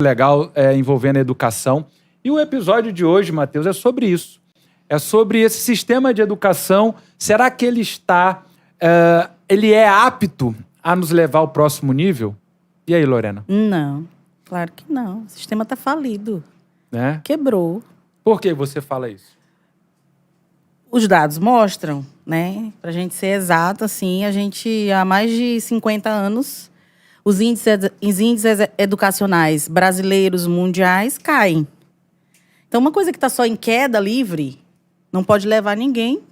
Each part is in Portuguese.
legal envolvendo a educação. E o episódio de hoje, Matheus, é sobre isso. É sobre esse sistema de educação. Será que ele ele é apto a nos levar ao próximo nível? E aí, Lorena? Não, claro que não. O sistema está falido. Né? Quebrou. Por que você fala isso? Os dados mostram, né? Para a gente ser exato, assim, a gente, há mais de 50 anos, os índices educacionais brasileiros, mundiais, caem. Então, uma coisa que está só em queda livre não pode levar ninguém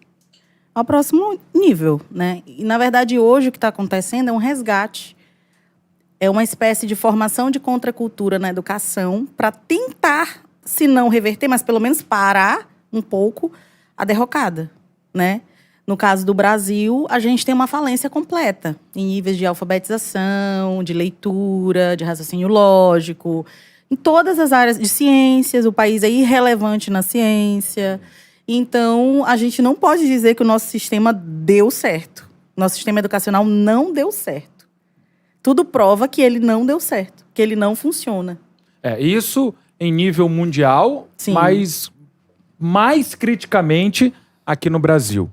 ao próximo nível, né? E, na verdade, hoje o que está acontecendo é um resgate. É uma espécie de formação de contracultura na educação para tentar, se não reverter, mas pelo menos parar um pouco a derrocada, né? No caso do Brasil, a gente tem uma falência completa em níveis de alfabetização, de leitura, de raciocínio lógico, em todas as áreas de ciências. O país é irrelevante na ciência. Então, a gente não pode dizer que o nosso sistema deu certo. Nosso sistema educacional não deu certo. Tudo prova que ele não deu certo, que ele não funciona. Isso em nível mundial, Sim. mas mais criticamente aqui no Brasil.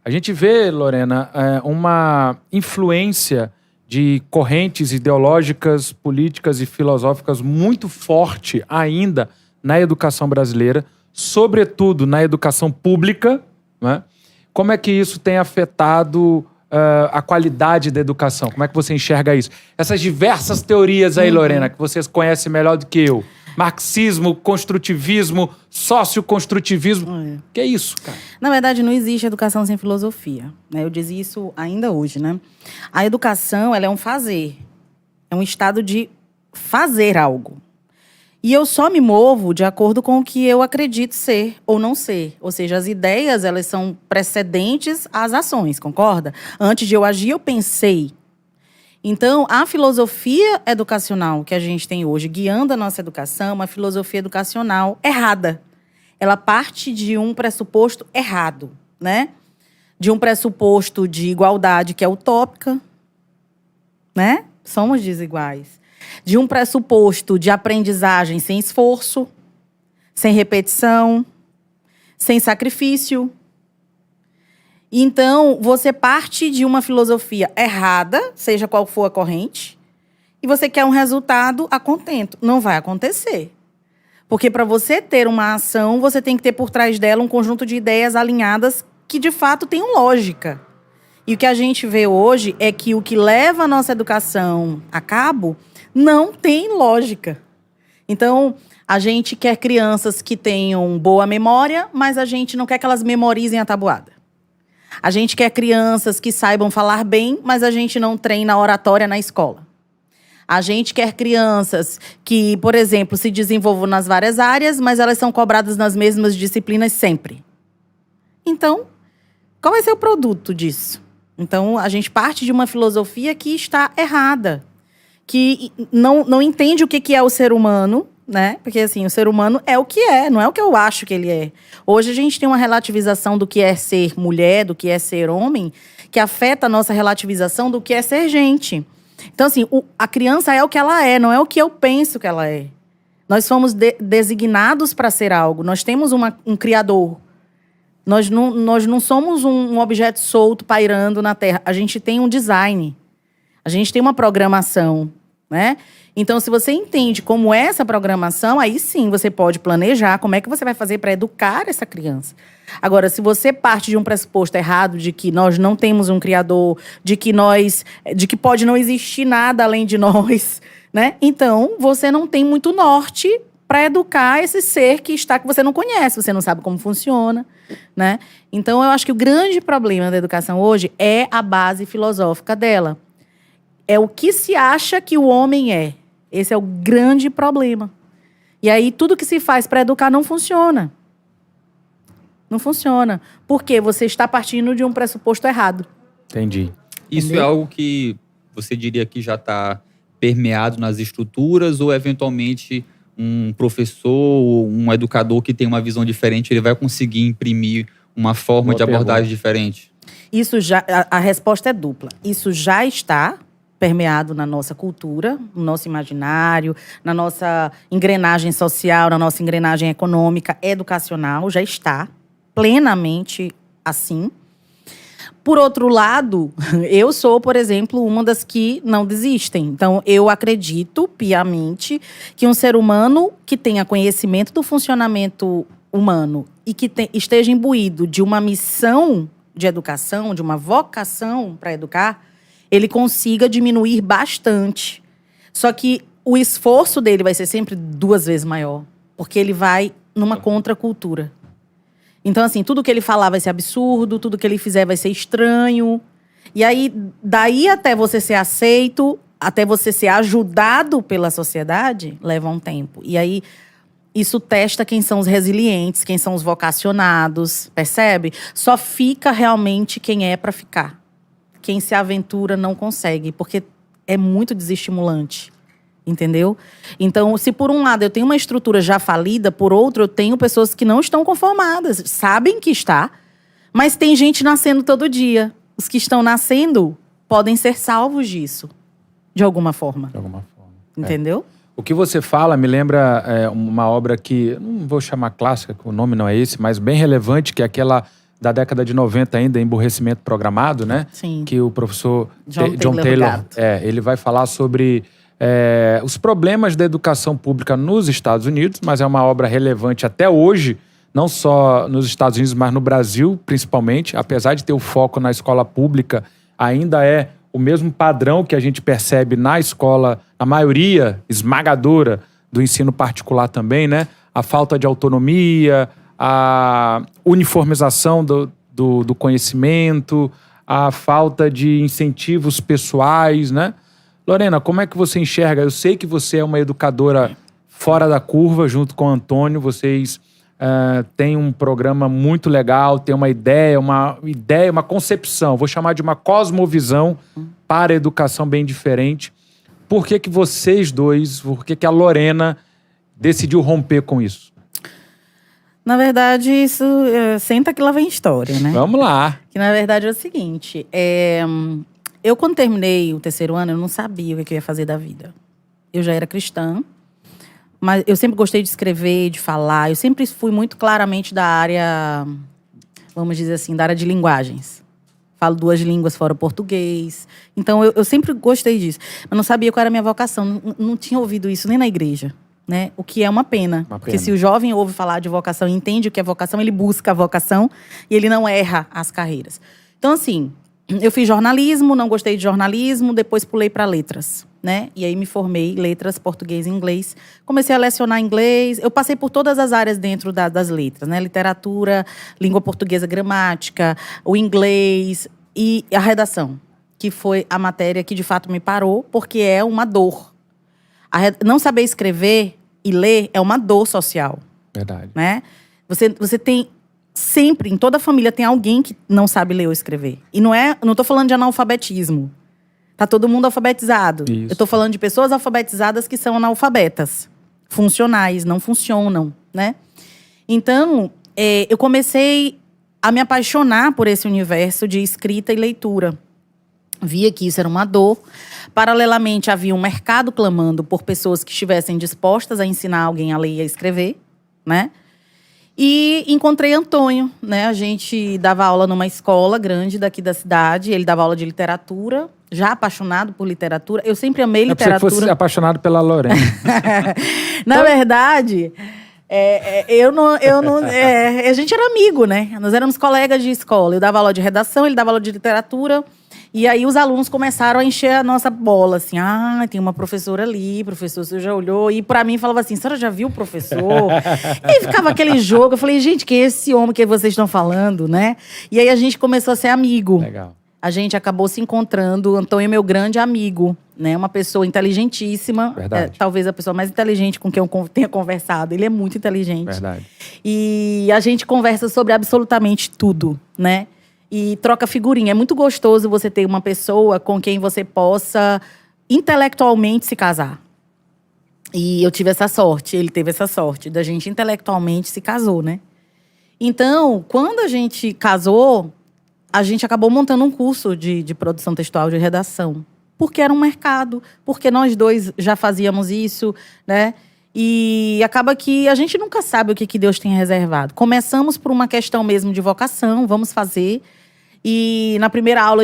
A gente vê, Lorena, uma influência de correntes ideológicas, políticas e filosóficas muito forte ainda na educação brasileira, sobretudo na educação pública, né? Como é que isso tem afetado a qualidade da educação? Como é que você enxerga isso? Essas diversas teorias aí, Lorena, que vocês conhecem melhor do que eu. Marxismo, construtivismo, socioconstrutivismo. Que é isso, cara? Na verdade, não existe educação sem filosofia, né? Eu dizia isso ainda hoje, né? A educação, ela é um fazer. É um estado de fazer algo. E eu só me movo de acordo com o que eu acredito ser ou não ser. Ou seja, as ideias, elas são precedentes às ações, concorda? Antes de eu agir, eu pensei. Então, a filosofia educacional que a gente tem hoje, guiando a nossa educação, uma filosofia educacional errada. Ela parte de um pressuposto errado, né? De um pressuposto de igualdade que é utópica, né? Somos desiguais. De um pressuposto de aprendizagem sem esforço, sem repetição, sem sacrifício. Então, você parte de uma filosofia errada, seja qual for a corrente, e você quer um resultado a contento. Não vai acontecer. Porque para você ter uma ação, você tem que ter por trás dela um conjunto de ideias alinhadas que, de fato, tenham lógica. E o que a gente vê hoje é que o que leva a nossa educação a cabo não tem lógica. Então, a gente quer crianças que tenham boa memória, mas a gente não quer que elas memorizem a tabuada. A gente quer crianças que saibam falar bem, mas a gente não treina oratória na escola. A gente quer crianças que, por exemplo, se desenvolvam nas várias áreas, mas elas são cobradas nas mesmas disciplinas sempre. Então, qual vai ser o produto disso? Então, a gente parte de uma filosofia que está errada, que não entende o que é o ser humano, né? Porque, assim, o ser humano é o que é, não é o que eu acho que ele é. Hoje a gente tem uma relativização do que é ser mulher, do que é ser homem, que afeta a nossa relativização do que é ser gente. Então, assim, a criança é o que ela é, não é o que eu penso que ela é. Nós fomos designados para ser algo, nós temos um criador. Nós não somos um objeto solto pairando na Terra. A gente tem um design, a gente tem uma programação, né? Então, se você entende como é essa programação, aí sim você pode planejar como é que você vai fazer para educar essa criança. Agora, se você parte de um pressuposto errado de que nós não temos um criador, de que pode não existir nada além de nós, né? Então, você não tem muito norte para educar esse ser que você não conhece, você não sabe como funciona, né? Então, eu acho que o grande problema da educação hoje é a base filosófica dela. É o que se acha que o homem é. Esse é o grande problema. E aí, tudo que se faz para educar não funciona. Não funciona. Porque você está partindo de um pressuposto errado. Entendi. Isso é algo que você diria que já está permeado nas estruturas ou, eventualmente, um professor ou um educador que tem uma visão diferente, ele vai conseguir imprimir uma forma de abordagem diferente? Isso já, a resposta é dupla. Isso já está, permeado na nossa cultura, no nosso imaginário, na nossa engrenagem social, na nossa engrenagem econômica, educacional, já está plenamente assim. Por outro lado, eu sou, por exemplo, uma das que não desistem. Então, eu acredito piamente que um ser humano que tenha conhecimento do funcionamento humano e que esteja imbuído de uma missão de educação, de uma vocação para educar, ele consiga diminuir bastante. Só que o esforço dele vai ser sempre 2 vezes maior, porque ele vai numa contracultura. Então, assim, tudo que ele falar vai ser absurdo, tudo que ele fizer vai ser estranho. E aí, daí até você ser aceito, até você ser ajudado pela sociedade, leva um tempo. E aí, isso testa quem são os resilientes, quem são os vocacionados, percebe? Só fica realmente quem é para ficar. Quem se aventura não consegue, porque é muito desestimulante. Entendeu? Então, se por um lado eu tenho uma estrutura já falida, por outro eu tenho pessoas que não estão conformadas. Sabem que está, mas tem gente nascendo todo dia. Os que estão nascendo podem ser salvos disso, de alguma forma. De alguma forma. Entendeu? O que você fala me lembra uma obra que, não vou chamar clássica, o nome não é esse, mas bem relevante, que é aquela da década de 90 ainda, Emburrecimento Programado, né? Sim. Que o professor John Taylor ele vai falar sobre os problemas da educação pública nos Estados Unidos, mas é uma obra relevante até hoje, não só nos Estados Unidos, mas no Brasil, principalmente. Apesar de ter o foco na escola pública, ainda é o mesmo padrão que a gente percebe na escola, na maioria esmagadora do ensino particular também, né? A falta de autonomia, a uniformização do conhecimento, a falta de incentivos pessoais, né? Lorena, como é que você enxerga? Eu sei que você é uma educadora fora da curva, junto com o Antônio. Vocês têm um programa muito legal, tem uma ideia, uma concepção, vou chamar de uma cosmovisão para a educação bem diferente. Por que que vocês dois, por que que a Lorena decidiu romper com isso? Na verdade, isso… senta que lá vem história, né? Vamos lá. Que na verdade é o seguinte… eu, quando terminei o 3º ano, eu não sabia o que eu ia fazer da vida. Eu já era cristã, mas eu sempre gostei de escrever, de falar. Eu sempre fui muito claramente da área, vamos dizer assim, da área de linguagens. Falo 2 línguas fora o português. Então, eu sempre gostei disso. Mas não sabia qual era a minha vocação. Não tinha ouvido isso nem na igreja, né? O que é uma pena. Porque se o jovem ouve falar de vocação e entende o que é vocação, ele busca a vocação e ele não erra as carreiras. Então, assim… eu fiz jornalismo, não gostei de jornalismo, depois pulei para letras, né? E aí me formei em letras, português e inglês. Comecei a lecionar inglês. Eu passei por todas as áreas dentro das letras, né? Literatura, língua portuguesa, gramática, o inglês e a redação, que foi a matéria que de fato me parou, porque é uma dor. Não saber escrever e ler é uma dor social. Verdade. Né? Você tem… sempre, em toda família, tem alguém que não sabe ler ou escrever. E não tô falando de analfabetismo. Tá todo mundo alfabetizado. Isso. Eu tô falando de pessoas alfabetizadas que são analfabetas. Funcionais, não funcionam, né? Então, eu comecei a me apaixonar por esse universo de escrita e leitura. Via que isso era uma dor. Paralelamente, havia um mercado clamando por pessoas que estivessem dispostas a ensinar alguém a ler e a escrever, né? E encontrei Antônio, né? A gente dava aula numa escola grande daqui da cidade. Ele dava aula de literatura, já apaixonado por literatura. Eu sempre amei literatura. É que você fosse apaixonado pela Lorena. Na verdade, a gente era amigo, né? Nós éramos colegas de escola. Eu dava aula de redação, ele dava aula de literatura. E aí os alunos começaram a encher a nossa bola, assim, tem uma professora ali, professor, você já olhou? E pra mim falava assim, a senhora já viu o professor? E ficava aquele jogo, eu falei, gente, que é esse homem que vocês estão falando, né? E aí a gente começou a ser amigo. Legal. A gente acabou se encontrando, Antônio é meu grande amigo, né? Uma pessoa inteligentíssima. Verdade. Talvez a pessoa mais inteligente com quem eu tenha conversado. Ele é muito inteligente. Verdade. E a gente conversa sobre absolutamente tudo, né? E troca figurinha. É muito gostoso você ter uma pessoa com quem você possa intelectualmente se casar. E eu tive essa sorte, ele teve essa sorte, da gente intelectualmente se casou, né? Então, quando a gente casou, a gente acabou montando um curso de produção textual, de redação, porque era um mercado, porque nós dois já fazíamos isso, né? E acaba que a gente nunca sabe o que Deus tem reservado. Começamos por uma questão mesmo de vocação, vamos fazer. E na primeira aula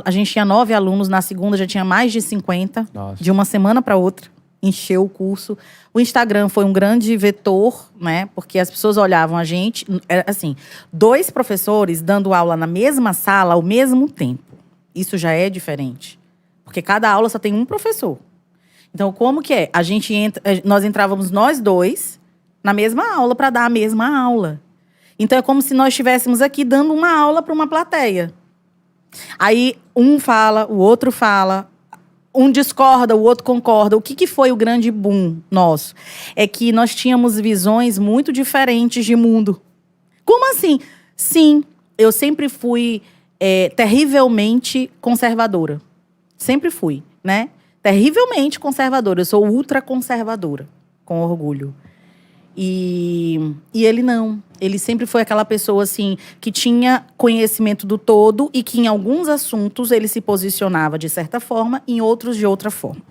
a gente tinha 9 alunos, na segunda já tinha mais de 50, Nossa. de uma semana para outra. Encheu o curso. O Instagram foi um grande vetor, né? Porque as pessoas olhavam a gente, assim, 2 professores dando aula na mesma sala ao mesmo tempo. Isso já é diferente. Porque cada aula só tem um professor. Então, como que é? Nós entrávamos nós 2 na mesma aula para dar a mesma aula. Então, é como se nós estivéssemos aqui dando uma aula para uma plateia. Aí, um fala, o outro fala, um discorda, o outro concorda. O que foi o grande boom nosso? É que nós tínhamos visões muito diferentes de mundo. Como assim? Sim, eu sempre fui terrivelmente conservadora. Sempre fui, né? Terrivelmente conservadora. Eu sou ultra conservadora, com orgulho. E ele não. Ele sempre foi aquela pessoa, assim, que tinha conhecimento do todo e que em alguns assuntos ele se posicionava de certa forma, em outros de outra forma.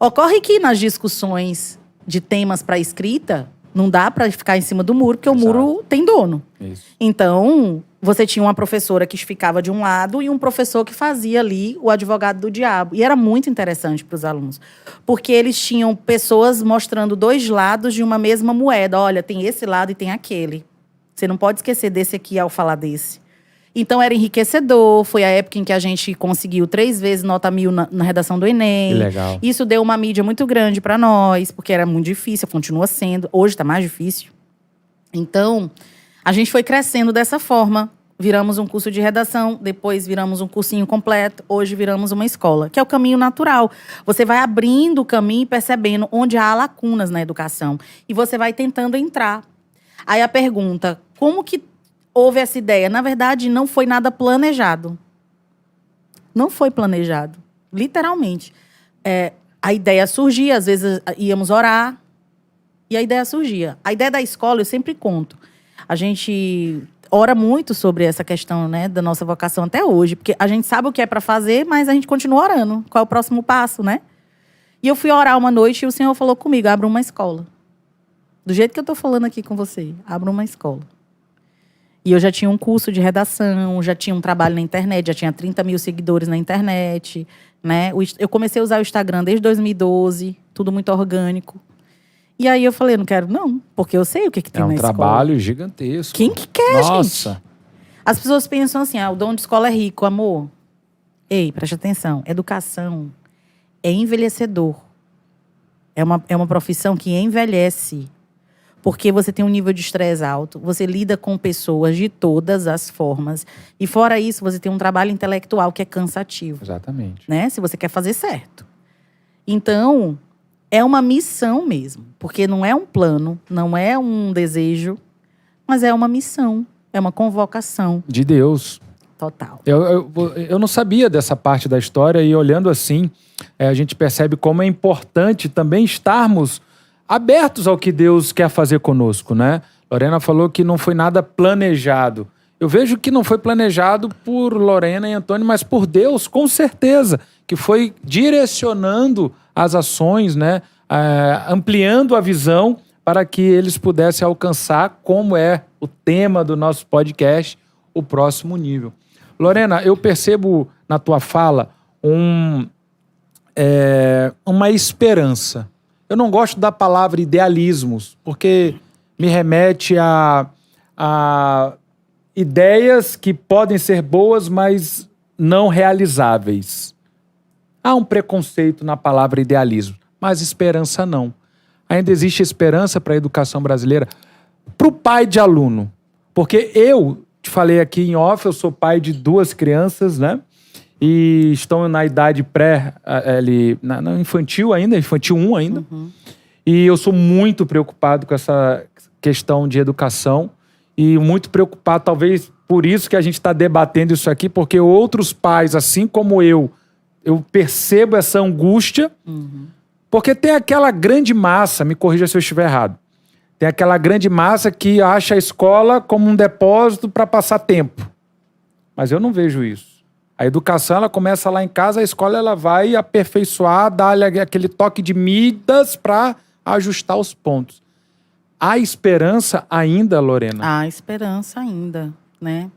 Ocorre que nas discussões de temas para escrita, não dá para ficar em cima do muro, porque Exato. O muro tem dono. Isso. Então, você tinha uma professora que ficava de um lado e um professor que fazia ali o advogado do diabo. E era muito interessante para os alunos. Porque eles tinham pessoas mostrando 2 lados de uma mesma moeda. Olha, tem esse lado e tem aquele. Você não pode esquecer desse aqui ao falar desse. Então, era enriquecedor. Foi a época em que a gente conseguiu 3 vezes nota 1000 na redação do Enem. Que legal. Isso deu uma mídia muito grande para nós, porque era muito difícil, continua sendo. Hoje está mais difícil. Então, a gente foi crescendo dessa forma. Viramos um curso de redação, depois viramos um cursinho completo, hoje viramos uma escola, que é o caminho natural. Você vai abrindo o caminho e percebendo onde há lacunas na educação. E você vai tentando entrar. Aí a pergunta, como que houve essa ideia? Na verdade, não foi nada planejado. Não foi planejado, literalmente. A ideia surgia, às vezes íamos orar, e a ideia surgia. A ideia da escola, eu sempre conto. A gente ora muito sobre essa questão, né, da nossa vocação até hoje. Porque a gente sabe o que é para fazer, mas a gente continua orando. Qual é o próximo passo, né? E eu fui orar uma noite e o Senhor falou comigo, abra uma escola. Do jeito que eu tô falando aqui com você, abra uma escola. E eu já tinha um curso de redação, já tinha um trabalho na internet, já tinha 30 mil seguidores na internet, né? Eu comecei a usar o Instagram desde 2012, tudo muito orgânico. E aí eu falei, não quero não, porque eu sei o que tem na escola. É um trabalho gigantesco. Quem que quer, Nossa. gente? As pessoas pensam assim, o dono de escola é rico, amor. Ei, preste atenção, educação é envelhecedor. É uma profissão que envelhece. Porque você tem um nível de estresse alto, você lida com pessoas de todas as formas. E fora isso, você tem um trabalho intelectual que é cansativo. Exatamente. Né? Se você quer fazer certo. Então, é uma missão mesmo. Porque não é um plano, não é um desejo, mas é uma missão, é uma convocação. De Deus. Total. Eu não sabia dessa parte da história e olhando assim, a gente percebe como é importante também estarmos abertos ao que Deus quer fazer conosco, né? Lorena falou que não foi nada planejado. Eu vejo que não foi planejado por Lorena e Antônio, mas por Deus, com certeza, que foi direcionando as ações, né? Ampliando a visão para que eles pudessem alcançar, como é o tema do nosso podcast, o próximo nível. Lorena, eu percebo na tua fala uma esperança. Eu não gosto da palavra idealismos, porque me remete a ideias que podem ser boas, mas não realizáveis. Há um preconceito na palavra idealismo, mas esperança não. Ainda existe esperança para a educação brasileira. Para o pai de aluno, porque eu te falei aqui em off, eu sou pai de 2 crianças, né? E estão na idade na infantil ainda, infantil 1 ainda. Uhum. E eu sou muito preocupado com essa questão de educação e muito preocupado, talvez por isso que a gente está debatendo isso aqui, porque outros pais, assim como eu percebo essa angústia, porque tem aquela grande massa, me corrija se eu estiver errado, tem aquela grande massa que acha a escola como um depósito para passar tempo. Mas eu não vejo isso. A educação, ela começa lá em casa, a escola ela vai aperfeiçoar, dar aquele toque de Midas para ajustar os pontos. Há esperança ainda, Lorena? Há esperança ainda, né?